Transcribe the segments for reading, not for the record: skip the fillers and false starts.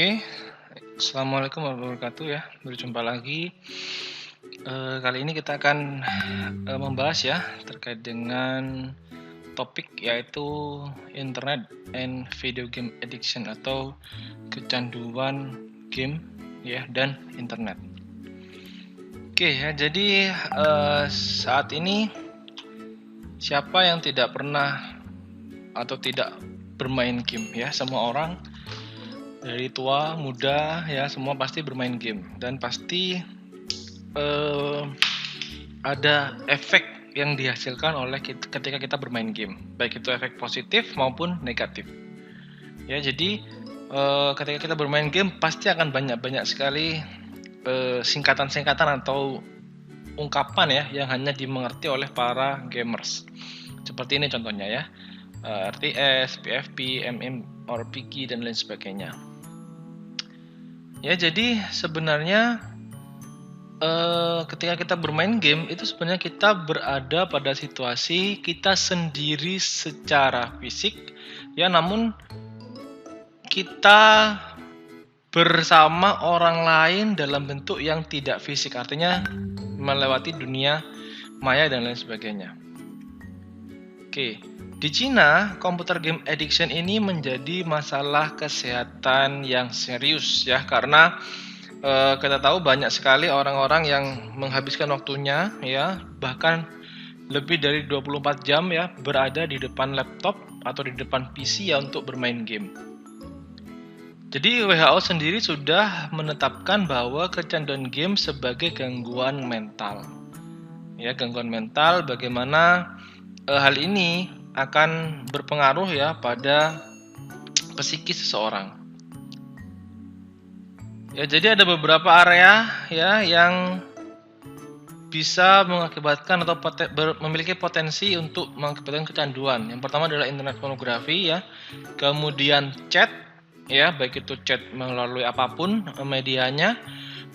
Oke, assalamualaikum warahmatullahi wabarakatuh ya. Berjumpa lagi. Kali ini kita akan membahas ya terkait dengan topik yaitu internet and video game addiction atau kecanduan game ya dan internet. Oke ya, jadi saat ini siapa yang tidak pernah atau tidak bermain game ya? Semua orang dari tua, muda, ya semua pasti bermain game dan pasti ada efek yang dihasilkan oleh ketika kita bermain game, baik itu efek positif maupun negatif. Ya, jadi ketika kita bermain game pasti akan banyak sekali singkatan-singkatan atau ungkapan ya yang hanya dimengerti oleh para gamers. Seperti ini contohnya ya, RTS, PFP, MMORPG dan lain sebagainya. Ya, jadi sebenarnya ketika kita bermain game itu sebenarnya kita berada pada situasi kita sendiri secara fisik ya, namun kita bersama orang lain dalam bentuk yang tidak fisik, artinya melewati dunia maya dan lain sebagainya. Oke, di Cina computer game addiction ini menjadi masalah kesehatan yang serius ya, karena kita tahu banyak sekali orang-orang yang menghabiskan waktunya ya bahkan lebih dari 24 jam ya berada di depan laptop atau di depan PC ya untuk bermain game. Jadi WHO sendiri sudah menetapkan bahwa kecanduan game sebagai gangguan mental. Ya, gangguan mental, bagaimana hal ini akan berpengaruh ya pada psikis seseorang. Ya, jadi ada beberapa area ya yang bisa mengakibatkan atau memiliki potensi untuk mengakibatkan kecanduan. Yang pertama adalah internet pornografi ya, kemudian chat ya, baik itu chat melalui apapun medianya,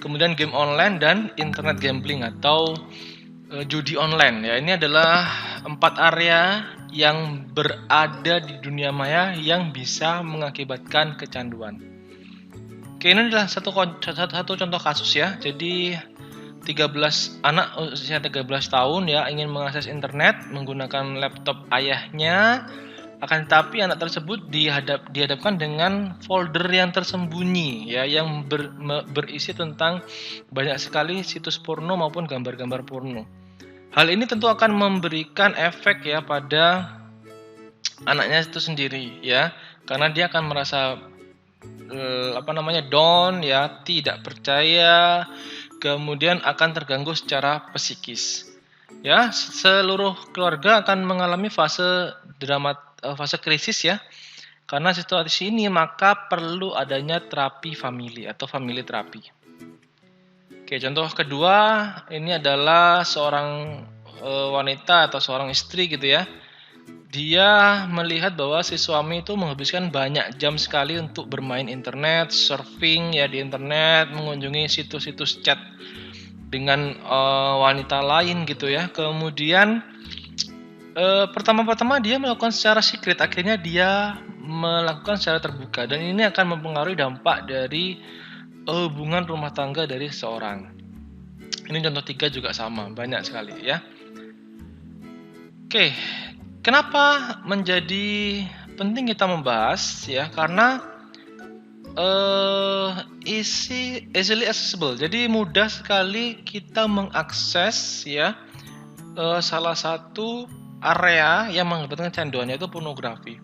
kemudian game online dan internet gambling atau judi online ya. Ini adalah 4 area yang berada di dunia maya yang bisa mengakibatkan kecanduan. Oke, ini adalah satu contoh kasus ya. Jadi 13 anak usia 13 tahun ya ingin mengakses internet menggunakan laptop ayahnya, akan tetapi anak tersebut dihadapkan dengan folder yang tersembunyi ya yang berisi tentang banyak sekali situs porno maupun gambar-gambar porno. Hal ini tentu akan memberikan efek ya pada anaknya itu sendiri ya, karena dia akan merasa down ya, tidak percaya, kemudian akan terganggu secara psikis. Ya, seluruh keluarga akan mengalami fase krisis ya. Karena situasi ini maka perlu adanya terapi famili atau family terapi. Oke, contoh kedua ini adalah seorang wanita atau seorang istri gitu ya. Dia melihat bahwa si suami itu menghabiskan banyak jam sekali untuk bermain internet, surfing ya di internet, mengunjungi situs-situs chat dengan wanita lain gitu ya. Kemudian pertama-tama dia melakukan secara secret, akhirnya dia melakukan secara terbuka, dan ini akan mempengaruhi dampak dari hubungan rumah tangga dari seseorang. Ini contoh 3 juga sama, banyak sekali ya. Oke, kenapa menjadi penting kita membahas ya? Karena easily accessible. Jadi mudah sekali kita mengakses ya salah satu area yang mengakibatkan kecanduan, yaitu pornografi.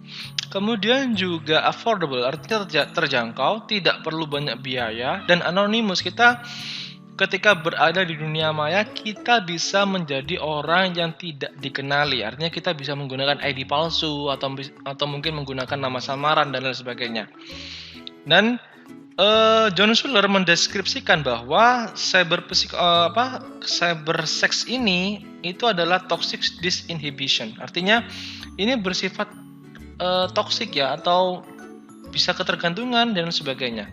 Kemudian juga affordable, artinya terjangkau, tidak perlu banyak biaya, dan anonimus. Kita ketika berada di dunia maya kita bisa menjadi orang yang tidak dikenali, artinya kita bisa menggunakan ID palsu atau mungkin menggunakan nama samaran dan lain sebagainya. Dan John Schuler mendeskripsikan bahwa cybersex ini itu adalah toxic disinhibition, artinya ini bersifat toksik ya, atau bisa ketergantungan dan sebagainya.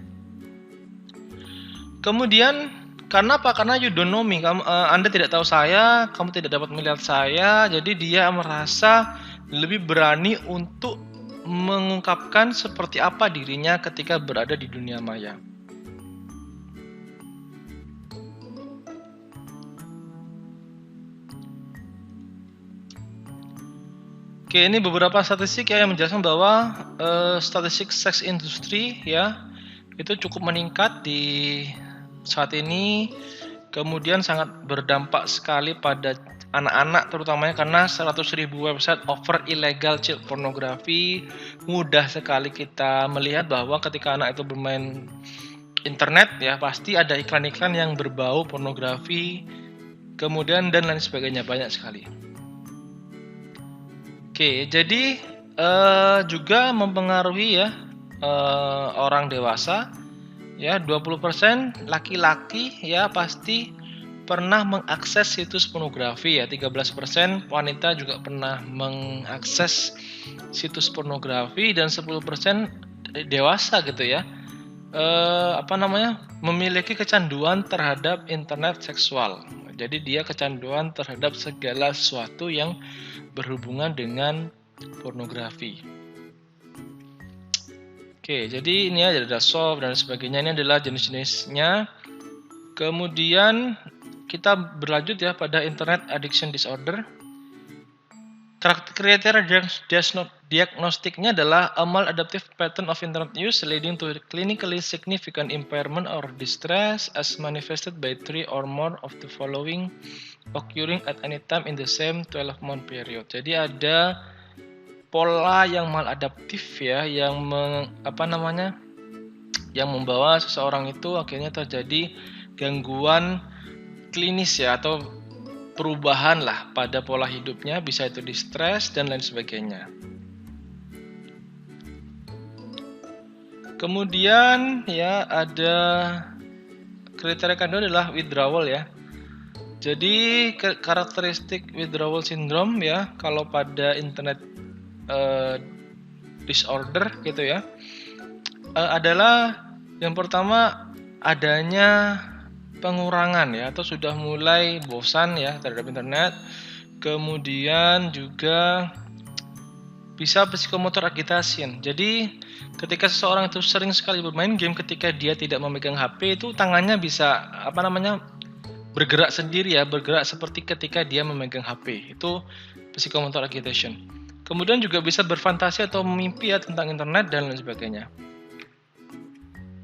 Kemudian karena apa? Karena you don't know me, Anda tidak tahu saya, kamu tidak dapat melihat saya, jadi dia merasa lebih berani untuk mengungkapkan seperti apa dirinya ketika berada di dunia maya. Oke, ini beberapa statistik ya yang menjelaskan bahwa statistik seks industri ya itu cukup meningkat di saat ini, kemudian sangat berdampak sekali pada anak-anak terutamanya karena 100.000 website offer illegal child pornography. Mudah sekali kita melihat bahwa ketika anak itu bermain internet ya pasti ada iklan-iklan yang berbau pornografi, kemudian dan lain sebagainya, banyak sekali. Oke, jadi juga mempengaruhi ya orang dewasa ya 20% laki-laki ya pasti pernah mengakses situs pornografi ya, 13% wanita juga pernah mengakses situs pornografi dan 10% dewasa gitu ya memiliki kecanduan terhadap internet seksual. Jadi dia kecanduan terhadap segala sesuatu yang berhubungan dengan pornografi. Oke, jadi ini ada soft dan sebagainya, ini adalah jenis-jenisnya. Kemudian kita berlanjut ya pada internet addiction disorder. Kriteria diagnostiknya adalah a maladaptive pattern of internet use leading to clinically significant impairment or distress as manifested by 3 or more of the following occurring at any time in the same 12-month period. Jadi ada pola yang maladaptif ya yang membawa seseorang itu akhirnya terjadi gangguan klinis ya atau perubahan lah pada pola hidupnya, bisa itu di stres dan lain sebagainya. Kemudian ya ada kriteria kedua adalah withdrawal ya. Jadi karakteristik withdrawal syndrome ya kalau pada internet disorder gitu ya adalah yang pertama adanya pengurangan ya atau sudah mulai bosan ya terhadap internet, kemudian juga bisa psikomotor agitation. Jadi ketika seseorang itu sering sekali bermain game, ketika dia tidak memegang HP itu tangannya bisa bergerak sendiri ya, bergerak seperti ketika dia memegang HP. Itu psikomotor agitation. Kemudian juga bisa berfantasi atau mimpi ya tentang internet dan lain sebagainya.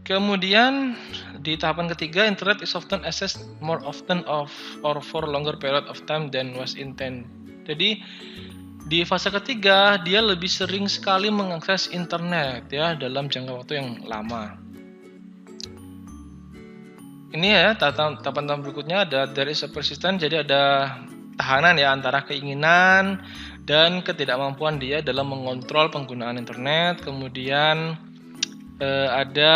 Kemudian di tahapan ketiga, internet is often accessed more often or for longer period of time than was intended. Jadi di fase ketiga dia lebih sering sekali mengakses internet ya dalam jangka waktu yang lama. Ini ya tahapan berikutnya ada there is a persistent, jadi ada tahanan ya antara keinginan dan ketidakmampuan dia dalam mengontrol penggunaan internet. Kemudian ada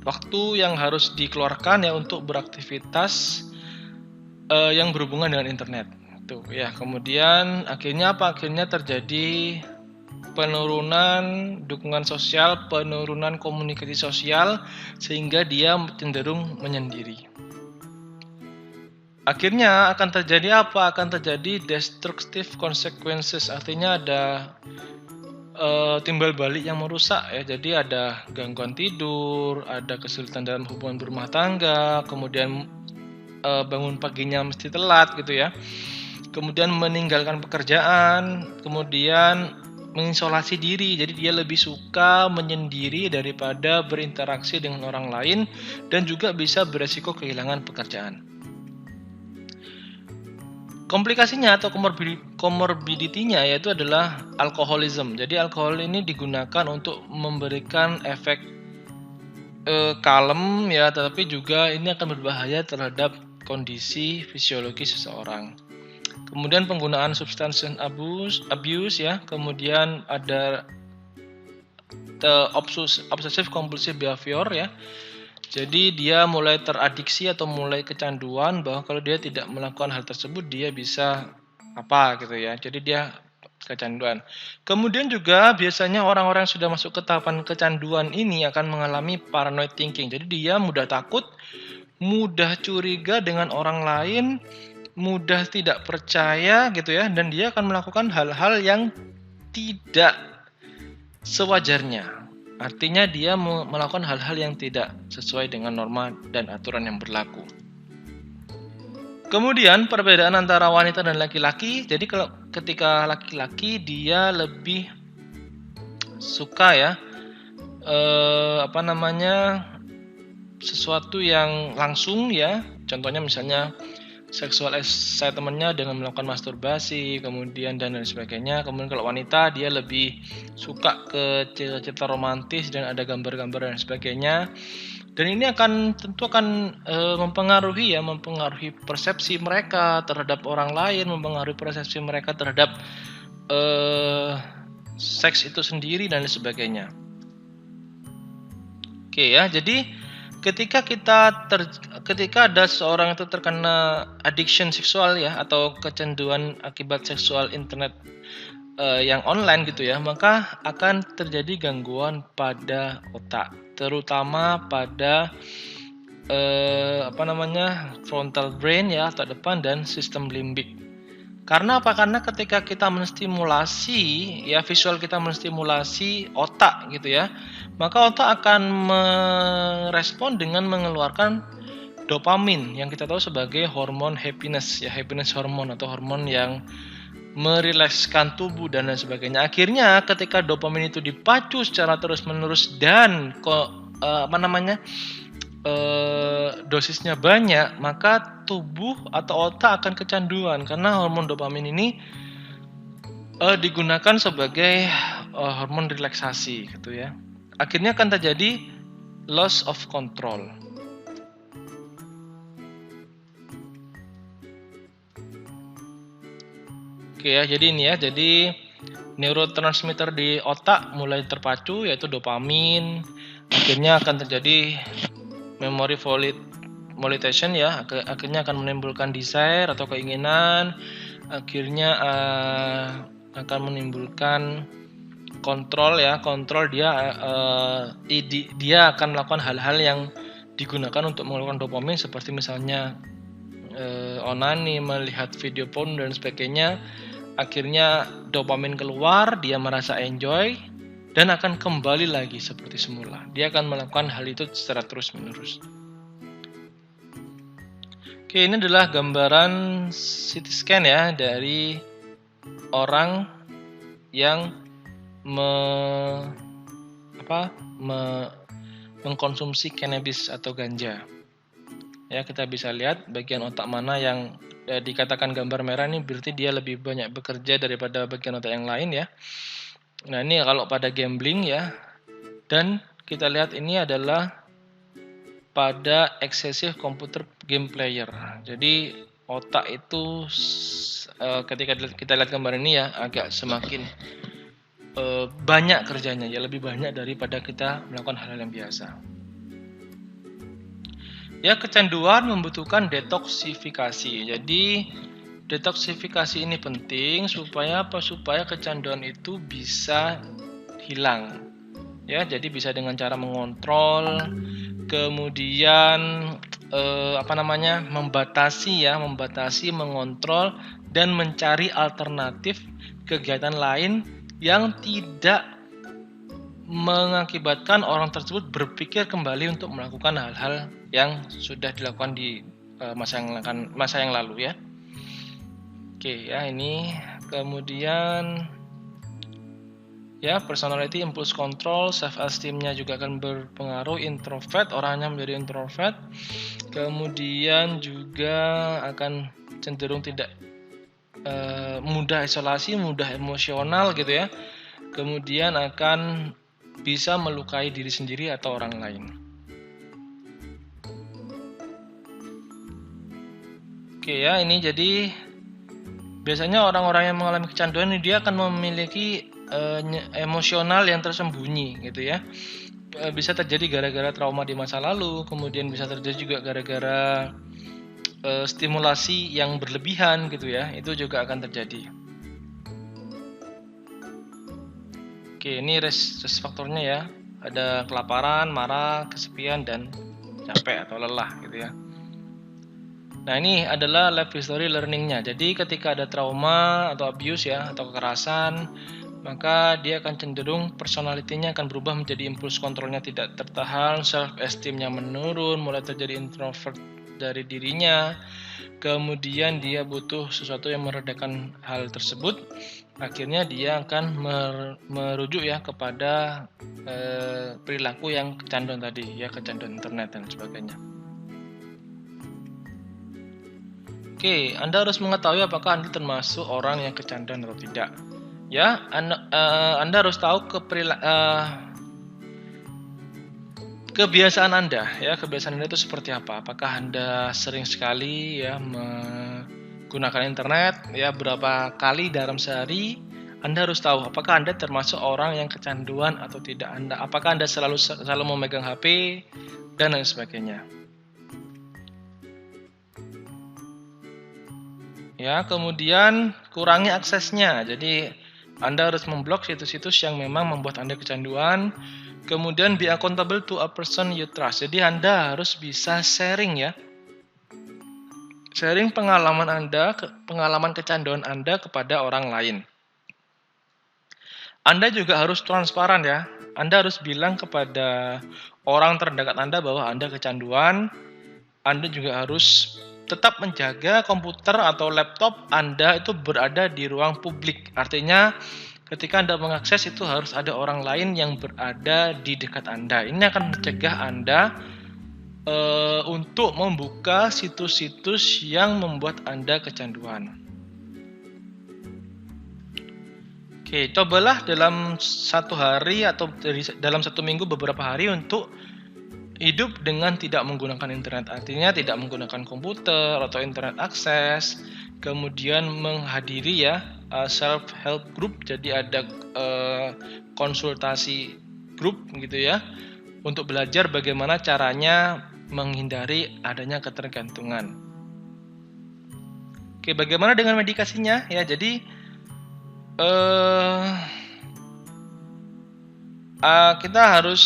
waktu yang harus dikeluarkan ya untuk beraktivitas yang berhubungan dengan internet. Tuh ya, kemudian akhirnya terjadi penurunan dukungan sosial, penurunan komunikasi sosial sehingga dia cenderung menyendiri. Akhirnya akan terjadi apa? Akan terjadi destructive consequences, artinya ada timbal balik yang merusak ya. Jadi ada gangguan tidur, ada kesulitan dalam hubungan berumah tangga, kemudian bangun paginya mesti telat gitu ya. Kemudian meninggalkan pekerjaan, kemudian mengisolasi diri. Jadi dia lebih suka menyendiri daripada berinteraksi dengan orang lain dan juga bisa beresiko kehilangan pekerjaan. Komplikasinya atau komorbiditinya yaitu adalah alkoholisme. Jadi alkohol ini digunakan untuk memberikan efek kalem ya, tetapi juga ini akan berbahaya terhadap kondisi fisiologi seseorang. Kemudian penggunaan substance abuse ya, kemudian ada obsessive compulsive behavior ya. Jadi dia mulai teradiksi atau mulai kecanduan bahwa kalau dia tidak melakukan hal tersebut dia bisa gitu ya. Jadi dia kecanduan. Kemudian juga biasanya orang-orang yang sudah masuk ke tahapan kecanduan ini akan mengalami paranoid thinking. Jadi dia mudah takut, mudah curiga dengan orang lain, mudah tidak percaya gitu ya, dan dia akan melakukan hal-hal yang tidak sewajarnya. Artinya dia melakukan hal-hal yang tidak sesuai dengan norma dan aturan yang berlaku. Kemudian perbedaan antara wanita dan laki-laki. Jadi kalau ketika laki-laki dia lebih suka ya sesuatu yang langsung ya. Contohnya misalnya sexual excitement-nya dengan melakukan masturbasi, kemudian dan lain sebagainya. Kemudian kalau wanita dia lebih suka ke cerita-cerita romantis dan ada gambar-gambar dan sebagainya. Dan ini tentu akan mempengaruhi persepsi mereka terhadap orang lain, mempengaruhi persepsi mereka terhadap seks itu sendiri dan lain sebagainya. Oke ya, jadi ketika ada seorang itu terkena addiction seksual ya, atau kecanduan akibat seksual internet yang online gitu ya, maka akan terjadi gangguan pada otak, terutama pada frontal brain ya, otak depan, dan sistem limbik. Karena apa? Karena ketika kita menstimulasi ya, visual kita menstimulasi otak gitu ya, maka otak akan merespon dengan mengeluarkan dopamin yang kita tahu sebagai hormon happiness ya, happiness hormone atau hormon yang merilekskan tubuh dan lain sebagainya. Akhirnya ketika dopamin itu dipacu secara terus-menerus dan dosisnya banyak, maka tubuh atau otak akan kecanduan karena hormon dopamin ini digunakan sebagai hormon relaksasi gitu ya. Akhirnya akan terjadi loss of control. Oke ya, jadi ini ya, jadi neurotransmitter di otak mulai terpacu yaitu dopamin. Akhirnya akan terjadi memory volitation ya, akhirnya akan menimbulkan desire atau keinginan, akhirnya akan menimbulkan kontrol ya, dia akan melakukan hal-hal yang digunakan untuk mengeluarkan dopamin seperti misalnya onani, melihat video porn dan sebagainya. Akhirnya dopamin keluar, dia merasa enjoy dan akan kembali lagi seperti semula. Dia akan melakukan hal itu secara terus-menerus. Oke, ini adalah gambaran CT scan ya dari orang yang mengkonsumsi cannabis atau ganja. Ya, kita bisa lihat bagian otak mana yang dikatakan gambar merah ini berarti dia lebih banyak bekerja daripada bagian otak yang lain ya. Nah, ini kalau pada gambling ya. Dan kita lihat ini adalah pada excessive computer game player. Jadi otak itu ketika kita lihat gambar ini ya agak semakin banyak kerjanya ya, lebih banyak daripada kita melakukan hal-hal yang biasa. Ya, kecanduan membutuhkan detoksifikasi. Jadi detoksifikasi ini penting supaya kecanduan itu bisa hilang. Ya, jadi bisa dengan cara mengontrol, kemudian membatasi, mengontrol dan mencari alternatif kegiatan lain yang tidak mengakibatkan orang tersebut berpikir kembali untuk melakukan hal-hal yang sudah dilakukan di masa yang lalu ya. Oke ya, ini kemudian ya, personality, impulse control, self esteem-nya juga akan berpengaruh. Introvert, orangnya menjadi introvert. Kemudian juga akan cenderung tidak mudah isolasi, mudah emosional gitu ya. Kemudian akan bisa melukai diri sendiri atau orang lain. Oke ya, ini jadi biasanya orang-orang yang mengalami kecanduan ini dia akan memiliki emosional yang tersembunyi gitu ya. Bisa terjadi gara-gara trauma di masa lalu, kemudian bisa terjadi juga gara-gara stimulasi yang berlebihan gitu ya. Itu juga akan terjadi. Oke, ini risk faktornya ya. Ada kelaparan, marah, kesepian, dan capek atau lelah gitu ya. Nah, ini adalah life history learning-nya. Jadi ketika ada trauma atau abuse ya, atau kekerasan, maka dia akan cenderung personalitinya akan berubah menjadi impuls kontrolnya tidak tertahan, self esteemnya menurun, mulai terjadi introvert dari dirinya. Kemudian dia butuh sesuatu yang meredakan hal tersebut. Akhirnya dia akan merujuk ya kepada perilaku yang kecanduan tadi, ya kecanduan internet dan sebagainya. Oke, Anda harus mengetahui apakah Anda termasuk orang yang kecanduan atau tidak. Ya, Anda harus tahu kebiasaan Anda, ya kebiasaan Anda itu seperti apa? Apakah Anda sering sekali ya menggunakan internet, ya berapa kali dalam sehari? Anda harus tahu apakah Anda termasuk orang yang kecanduan atau tidak. Apakah Anda selalu memegang HP dan lain sebagainya. Ya, kemudian kurangi aksesnya. Jadi Anda harus memblok situs-situs yang memang membuat Anda kecanduan. Kemudian be accountable to a person you trust. Jadi Anda harus bisa sharing ya. Sharing pengalaman Anda, pengalaman kecanduan Anda kepada orang lain. Anda juga harus transparan ya. Anda harus bilang kepada orang terdekat Anda bahwa Anda kecanduan. Anda juga harus tetap menjaga komputer atau laptop Anda itu berada di ruang publik. Artinya ketika Anda mengakses itu harus ada orang lain yang berada di dekat Anda. Ini akan mencegah Anda untuk membuka situs-situs yang membuat Anda kecanduan. Oke, cobalah dalam satu hari atau dalam satu minggu beberapa hari untuk hidup dengan tidak menggunakan internet. Artinya tidak menggunakan komputer atau internet akses. Kemudian menghadiri ya self help group, jadi ada konsultasi grup gitu ya untuk belajar bagaimana caranya menghindari adanya ketergantungan. Oke, bagaimana dengan medikasinya ya? Jadi kita harus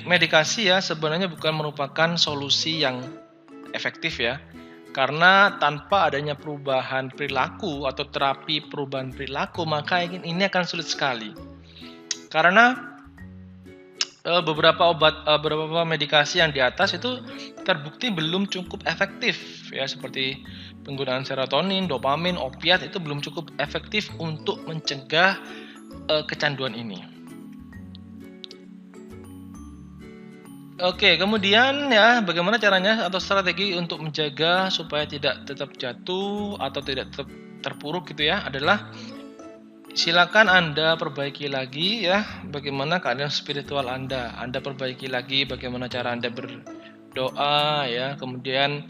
medikasi ya sebenarnya bukan merupakan solusi yang efektif ya. Karena tanpa adanya perubahan perilaku atau terapi perubahan perilaku, maka ini akan sulit sekali. Karena beberapa medikasi yang di atas itu terbukti belum cukup efektif ya, seperti penggunaan serotonin, dopamin, opiat itu belum cukup efektif untuk mencegah kecanduan ini. Oke, kemudian ya bagaimana caranya atau strategi untuk menjaga supaya tidak tetap jatuh atau tidak tetap terpuruk gitu ya, adalah silakan Anda perbaiki lagi ya bagaimana keadaan spiritual Anda. Anda perbaiki lagi bagaimana cara Anda berdoa ya, kemudian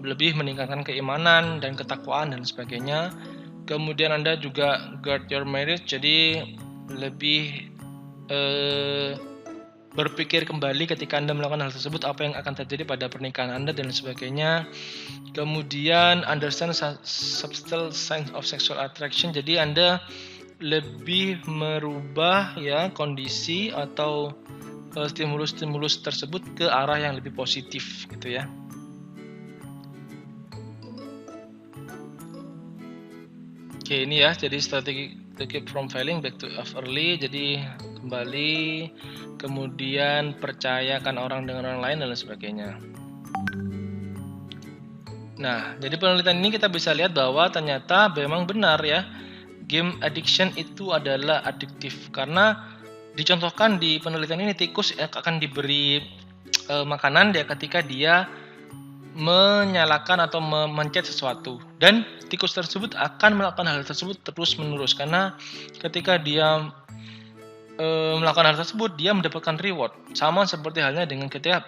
lebih meningkatkan keimanan dan ketakwaan dan sebagainya. Kemudian Anda juga guard your marriage, jadi lebih berpikir kembali ketika Anda melakukan hal tersebut, apa yang akan terjadi pada pernikahan Anda dan sebagainya. Kemudian understand subtle signs of sexual attraction, jadi Anda lebih merubah ya kondisi atau stimulus-stimulus tersebut ke arah yang lebih positif gitu ya. Oke, ini ya jadi strategi to keep from failing, back to early, jadi kembali, kemudian percayakan orang dengan orang lain dan lain sebagainya. Nah, jadi penelitian ini kita bisa lihat bahwa ternyata memang benar ya, game addiction itu adalah adiktif, karena dicontohkan di penelitian ini tikus akan diberi makanan dia ketika dia menyalakan atau memencet sesuatu, dan tikus tersebut akan melakukan hal tersebut terus menerus, karena ketika dia melakukan hal tersebut dia mendapatkan reward. Sama seperti halnya dengan ketika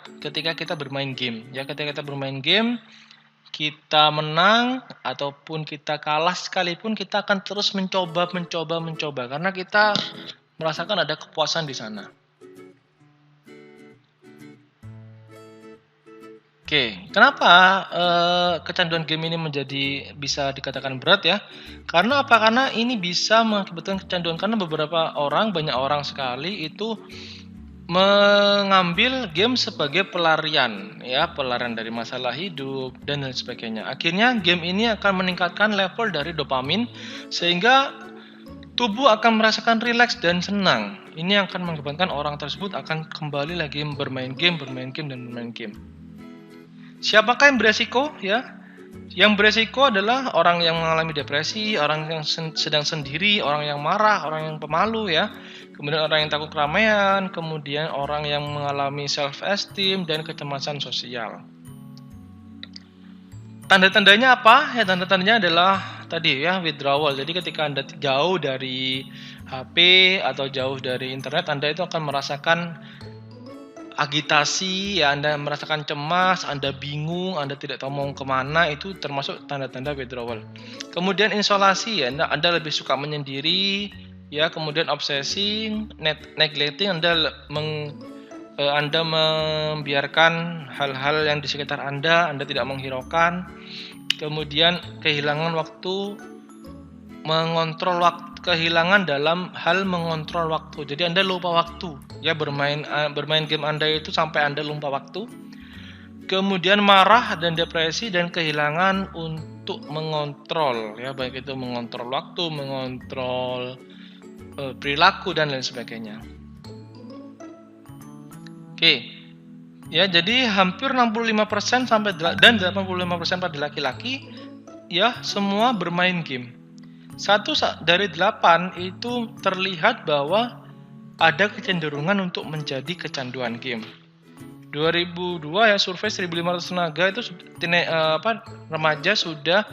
kita bermain game ya, ketika kita bermain game, kita menang ataupun kita kalah sekalipun kita akan terus mencoba karena kita merasakan ada kepuasan di sana. Oke, kenapa kecanduan game ini bisa dikatakan berat ya? Karena apa? Karena ini bisa mengakibatkan kecanduan, karena banyak orang sekali itu mengambil game sebagai pelarian, ya, pelarian dari masalah hidup dan lain sebagainya. Akhirnya game ini akan meningkatkan level dari dopamin sehingga tubuh akan merasakan rileks dan senang. Ini akan mengakibatkan orang tersebut akan kembali lagi bermain game. Siapakah yang beresiko? Ya, yang beresiko adalah orang yang mengalami depresi, orang yang sedang sendiri, orang yang marah, orang yang pemalu, ya. Kemudian orang yang takut keramaian, kemudian orang yang mengalami self-esteem dan kecemasan sosial. Tanda-tandanya apa? Ya, tanda-tandanya adalah tadi, ya, withdrawal. Jadi ketika Anda jauh dari HP atau jauh dari internet, Anda itu akan merasakan agitasi, ya, Anda merasakan cemas, Anda bingung, Anda tidak tahu mau kemana, itu termasuk tanda-tanda withdrawal. Kemudian isolasi, ya, Anda lebih suka menyendiri, ya, kemudian obsesi, neglecting, Anda membiarkan hal-hal yang di sekitar Anda tidak menghiraukan. Kemudian kehilangan waktu, kehilangan dalam hal mengontrol waktu. Jadi Anda lupa waktu, ya, bermain game Anda itu sampai Anda lupa waktu. Kemudian marah dan depresi dan kehilangan untuk mengontrol, ya, baik itu mengontrol waktu, mengontrol perilaku dan lain sebagainya. Oke. Ya, jadi hampir 65% dan 85% pada laki-laki, ya, semua bermain game. 1 dari 8 itu terlihat bahwa ada kecenderungan untuk menjadi kecanduan game. 2002, ya, survei 1.500 tenaga itu remaja sudah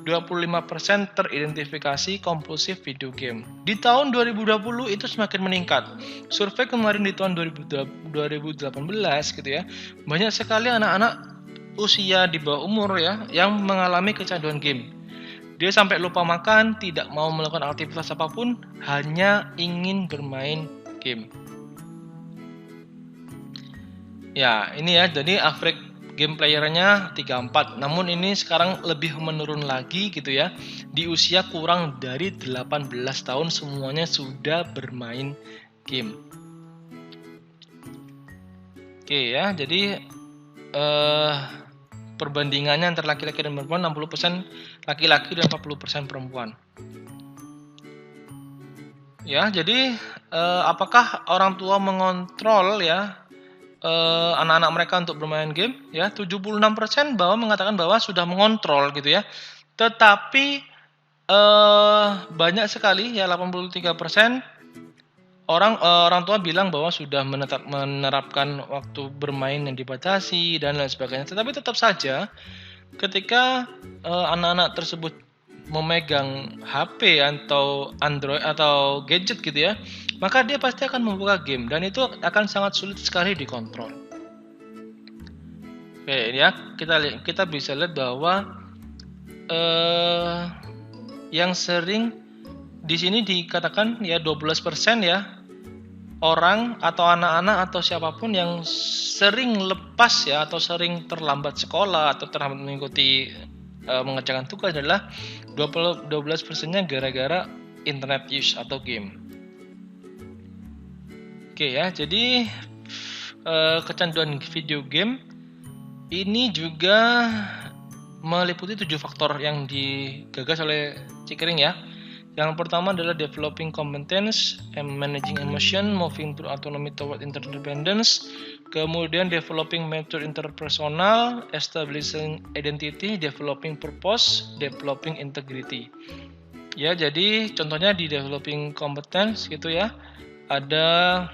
25% teridentifikasi kompulsif video game. Di tahun 2020 itu semakin meningkat. Survei kemarin di tahun 2018 gitu, ya, banyak sekali anak-anak usia di bawah umur, ya, yang mengalami kecanduan game. Dia sampai lupa makan, tidak mau melakukan aktivitas apapun, hanya ingin bermain game. Ya, ini, ya, jadi average game playernya 34. Namun ini sekarang lebih menurun lagi gitu, ya. Di usia kurang dari 18 tahun semuanya sudah bermain game. Oke, ya, jadi perbandingannya antara laki-laki dan perempuan 60% laki-laki dan 40% perempuan. Ya, jadi apakah orang tua mengontrol, ya, anak-anak mereka untuk bermain game? Ya, 76% mengatakan bahwa sudah mengontrol gitu, ya. Tetapi banyak sekali, ya, 83% orang tua bilang bahwa sudah menerapkan waktu bermain yang dibatasi dan lain sebagainya. Tetapi tetap saja ketika anak-anak tersebut memegang HP atau Android atau gadget gitu, ya, maka dia pasti akan membuka game dan itu akan sangat sulit sekali dikontrol. Oke, ya, kita bisa lihat bahwa yang sering di sini dikatakan, ya, 12%, ya, orang atau anak-anak atau siapapun yang sering lepas, ya, atau sering terlambat sekolah atau terlambat mengikuti mengerjakan tugas adalah 12%-nya gara-gara internet use atau game. Oke, ya, jadi kecanduan video game ini juga meliputi 7 faktor yang digagas oleh Cikering, ya. Yang pertama adalah developing competence and managing emotion, moving through autonomy toward interdependence. Kemudian developing mature interpersonal, establishing identity, developing purpose, developing integrity. Ya, jadi contohnya di developing competence gitu, ya, ada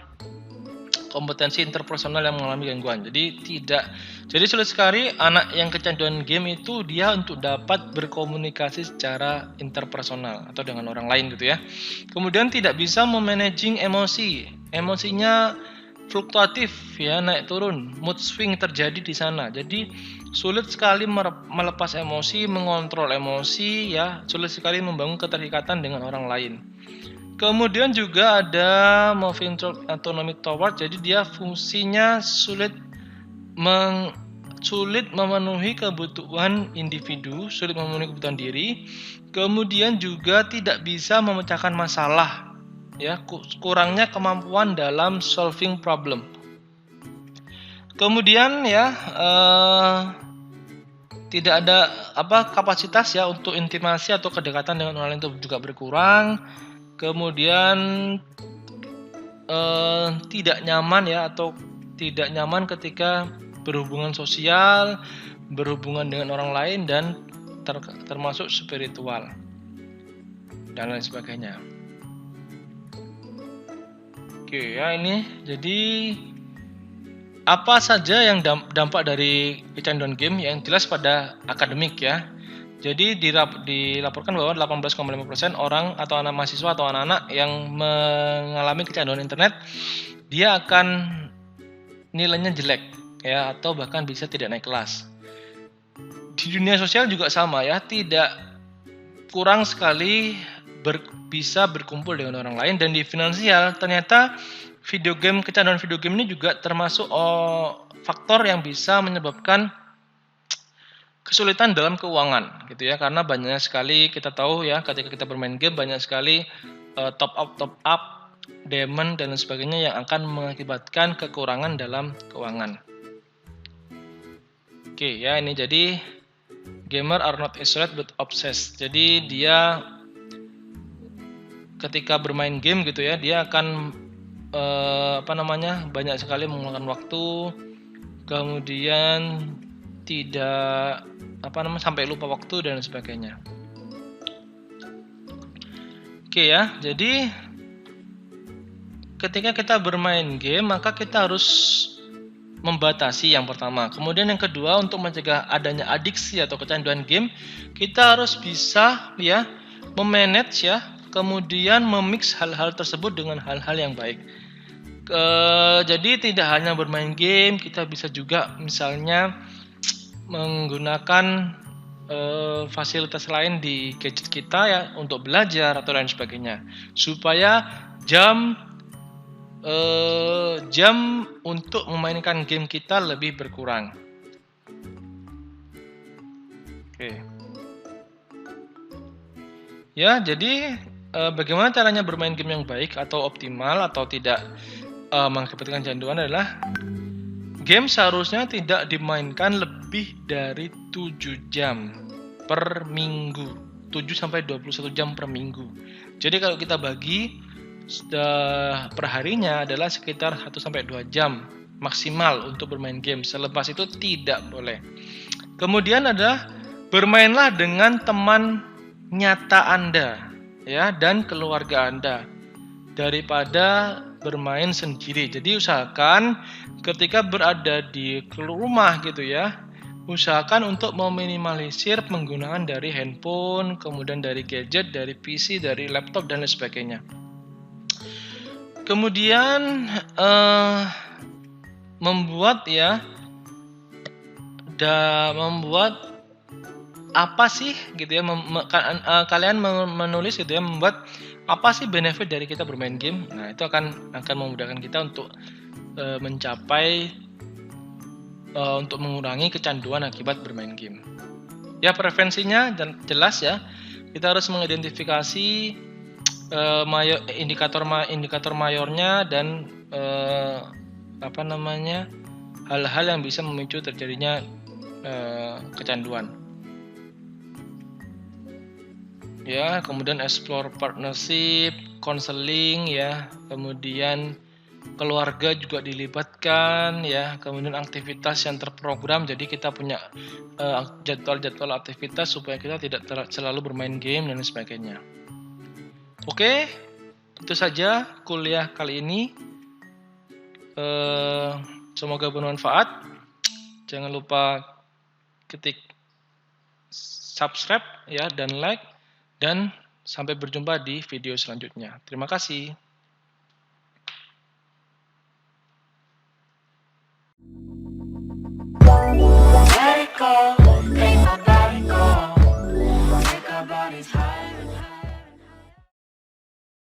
kompetensi interpersonal yang mengalami gangguan. Jadi sulit sekali anak yang kecanduan game itu dia untuk dapat berkomunikasi secara interpersonal atau dengan orang lain gitu, ya. Kemudian tidak bisa memanaging emosi. Emosinya fluktuatif, ya, naik turun, mood swing terjadi di sana. Jadi sulit sekali melepas emosi, mengontrol emosi, ya, sulit sekali membangun keterikatan dengan orang lain. Kemudian juga ada moving through autonomy toward, jadi dia fungsinya sulit memenuhi kebutuhan individu, sulit memenuhi kebutuhan diri. Kemudian juga tidak bisa memecahkan masalah, ya, kurangnya kemampuan dalam solving problem. Kemudian ya, tidak ada kapasitas ya untuk intimasi atau kedekatan dengan orang lain itu juga berkurang. Kemudian tidak nyaman ya, atau tidak nyaman ketika berhubungan sosial, berhubungan dengan orang lain, dan termasuk spiritual dan lain sebagainya. Oke ya, ini jadi apa saja yang dampak dari kecanduan game yang jelas pada akademik ya. Jadi dilaporkan bahwa 18,5% orang atau anak mahasiswa atau anak-anak yang mengalami kecanduan internet, dia akan nilainya jelek ya, atau bahkan bisa tidak naik kelas. Di dunia sosial juga sama ya, tidak kurang sekali bisa berkumpul dengan orang lain. Dan di finansial ternyata kecanduan video game ini juga termasuk faktor yang bisa menyebabkan kesulitan dalam keuangan gitu ya, karena banyak sekali kita tahu ya, ketika kita bermain game banyak sekali top up diamond dan sebagainya yang akan mengakibatkan kekurangan dalam keuangan. Oke ya, ini jadi gamer are not isolated but obsessed. Jadi dia ketika bermain game gitu ya, dia akan banyak sekali menggunakan waktu, kemudian tidak sampai lupa waktu dan sebagainya. Oke ya, jadi ketika kita bermain game maka kita harus membatasi yang pertama. Kemudian yang kedua, untuk mencegah adanya adiksi atau kecanduan game, kita harus bisa ya memanage ya, kemudian memix hal-hal tersebut dengan hal-hal yang baik. Jadi tidak hanya bermain game, kita bisa juga misalnya menggunakan fasilitas lain di gadget kita ya, untuk belajar atau lain sebagainya, supaya jam untuk memainkan game kita lebih berkurang. Oke. Ya, jadi bagaimana caranya bermain game yang baik atau optimal atau tidak mengakibatkan kecanduan adalah game seharusnya tidak dimainkan lebih dari 7 jam per minggu. 7-21 jam per minggu. Jadi kalau kita bagi perharinya adalah sekitar 1-2 jam maksimal untuk bermain game. Selepas itu tidak boleh. Kemudian ada bermainlah dengan teman nyata Anda ya, dan keluarga Anda daripada bermain sendiri. Jadi usahakan ketika berada di rumah gitu ya, usahakan untuk meminimalisir penggunaan dari handphone, kemudian dari gadget, dari PC, dari laptop dan lain sebagainya. Kemudian membuat apa sih gitu ya, kalian menulis gitu ya, membuat apa sih benefit dari kita bermain game. Nah, itu akan memudahkan kita untuk mencapai untuk mengurangi kecanduan akibat bermain game. Ya, prevensinya jelas ya. Kita harus mengidentifikasi indikator mayornya dan hal-hal yang bisa memicu terjadinya kecanduan. Ya, kemudian explore partnership, counseling ya, kemudian keluarga juga dilibatkan ya, kemudian aktivitas yang terprogram. Jadi kita punya jadwal aktivitas supaya kita tidak selalu bermain game dan sebagainya. Oke, itu saja kuliah kali ini. Semoga bermanfaat. Jangan lupa ketik subscribe ya dan like, dan sampai berjumpa di video selanjutnya. Terima kasih.